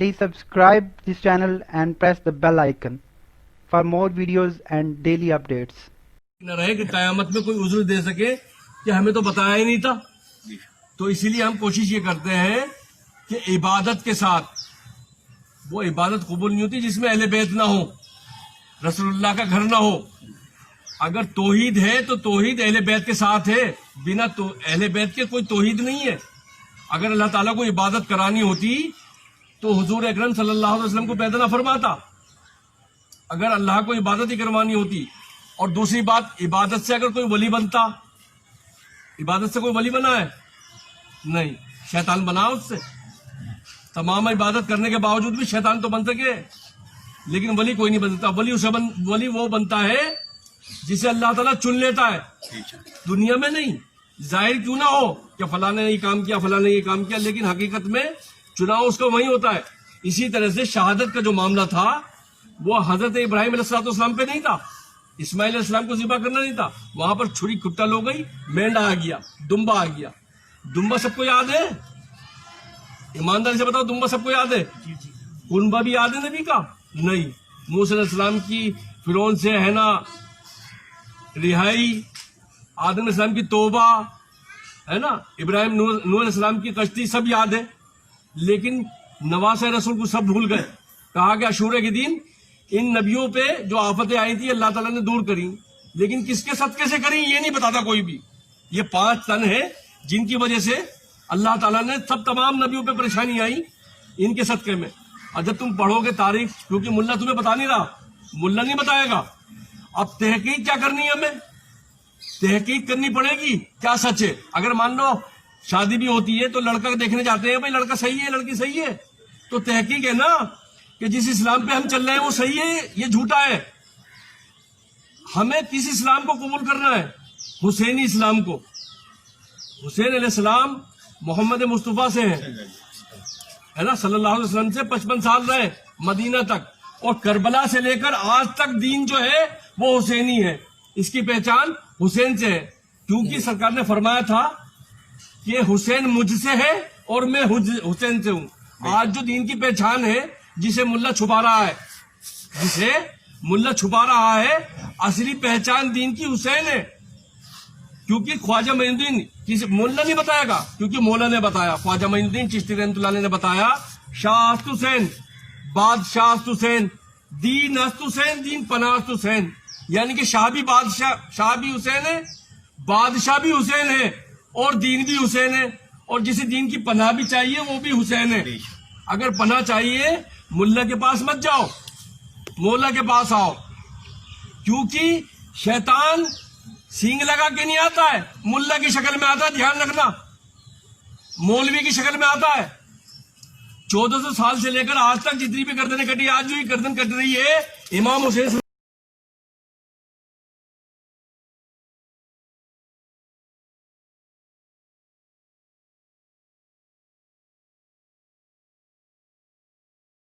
Please subscribe this channel and press the bell icon for more videos and daily updates. न रहे कि कयामत में कोई उज़्र दे सके कि हमें तो बताया ही नहीं था। तो इसीलिए हम कोशिश ये करते हैं कि इबादत के साथ, वो इबादत कबूल नहीं होती जिसमें अहले बैत ना हो, रसूलुल्लाह का घर ना हो। अगर तौहीद है तो तौहीद अहले बैत के साथ है, बिना तो अहले बैत के कोई तौहीद नहीं है। अगर अल्लाह ताला को इबादत करानी होती तो हुजूर अकरम सल्लल्लाहु अलैहि वसल्लम को पैदा ना फरमाता। अगर अल्लाह को इबादत ही करवानी होती। और दूसरी बात, इबादत से अगर कोई वली बनता, इबादत से कोई वली बना है? नहीं, शैतान बना उससे। तमाम इबादत करने के बावजूद भी शैतान तो बन सके, लेकिन वली कोई नहीं बनता। वली वो बनता है जिसे अल्लाह ताला चुन लेता है, दुनिया में नहीं। जाहिर क्यों ना हो कि फलां ने ये काम किया, फलां ने ये काम किया, लेकिन हकीकत में चुनाव उसका वही होता है। इसी तरह से शहादत का जो मामला था वो हजरत इब्राहिम अलैहिस्सलाम पे नहीं था, इस्माइल अलैहिस्सलाम को ज़िबा करना नहीं था। वहां पर छुरी खुट्टल हो गई, मेंढा आ गया, दुम्बा आ गया। दुम्बा सबको याद है? ईमानदारी से बताओ, दुम्बा सबको याद है? कुनबा भी याद है नबी का? नहीं। मूसा अलैहिस्सलाम की फिरौन से है ना रिहाई, आदम अलैहिस्सलाम की तौबा, है ना, इब्राहिम नूह अलैहिस्सलाम की कश्ती, सब याद है। लेकिन नवासे रसूल को सब भूल गए। कहा कि अशूरे के दिन इन नबियों पे जो आफतें आई थी अल्लाह ताला ने दूर करी, लेकिन किसके सदके से करी ये नहीं बताता कोई भी। ये 5 तन है जिनकी वजह से अल्लाह ताला ने तमाम नबियों पे परेशानी आई, इनके सदके में। और जब तुम पढ़ोगे तारीख, क्योंकि मुल्ला तुम्हें बता नहीं रहा, मुल्ला नहीं बताएगा। अब तहकीक क्या करनी है? हमें तहकीक करनी पड़ेगी, क्या सच है। अगर मान लो शादी भी होती है तो लड़का देखने जाते हैं, भाई लड़का सही है, लड़की सही है, तो तहकीक है ना कि जिस इस्लाम पे हम चल रहे हैं वो सही है, ये झूठा है। हमें किस इस्लाम को कबूल करना है? हुसैनी इस्लाम को। हुसैन अलैहिस्सलाम मोहम्मद मुस्तफा से है ना, सल्लल्लाहु अलैहि वसल्लम से 55 साल रहे मदीना तक, और करबला से लेकर आज तक दीन जो है वो हुसैनी है। इसकी पहचान हुसैन से है, क्योंकि सरकार ने फरमाया था कि हुसैन मुझसे है और मैं हुसैन से हूं। आज जो दीन की पहचान है, जिसे मुल्ला छुपा रहा है, जिसे मुल्ला छुपा रहा है, असली पहचान दीन की हुसैन है। क्योंकि ख्वाजा मोइनुद्दीन, किसी मुल्ला नहीं बताएगा, क्योंकि मौला ने बताया, ख्वाजा मोइनुद्दीन चिश्ती रहमतुल्लाह अलैह ने बताया, शाह अस्त हुसैन, बादशाह अस्त हुसैन, दीन अस्त हुसैन, दीन पनाह अस्त हुसैन। यानी कि शाह भी बादशाह, शाह भी हुसैन है, बादशाह भी हुसैन है, और दीन भी हुसैन है। और जिसे दीन की पनाह भी चाहिए वो भी हुसैन है। अगर पनाह चाहिए, मुल्ला के पास मत जाओ, मौला के पास आओ। क्योंकि शैतान सींग लगा के नहीं आता है, मुल्ला की शक्ल में आता है, ध्यान रखना। मौलवी की शक्ल में आता है। 1400 साल से लेकर आज तक जितनी भी गर्दनें कटी, आज जो गर्दन कट रही है, इमाम हुसैन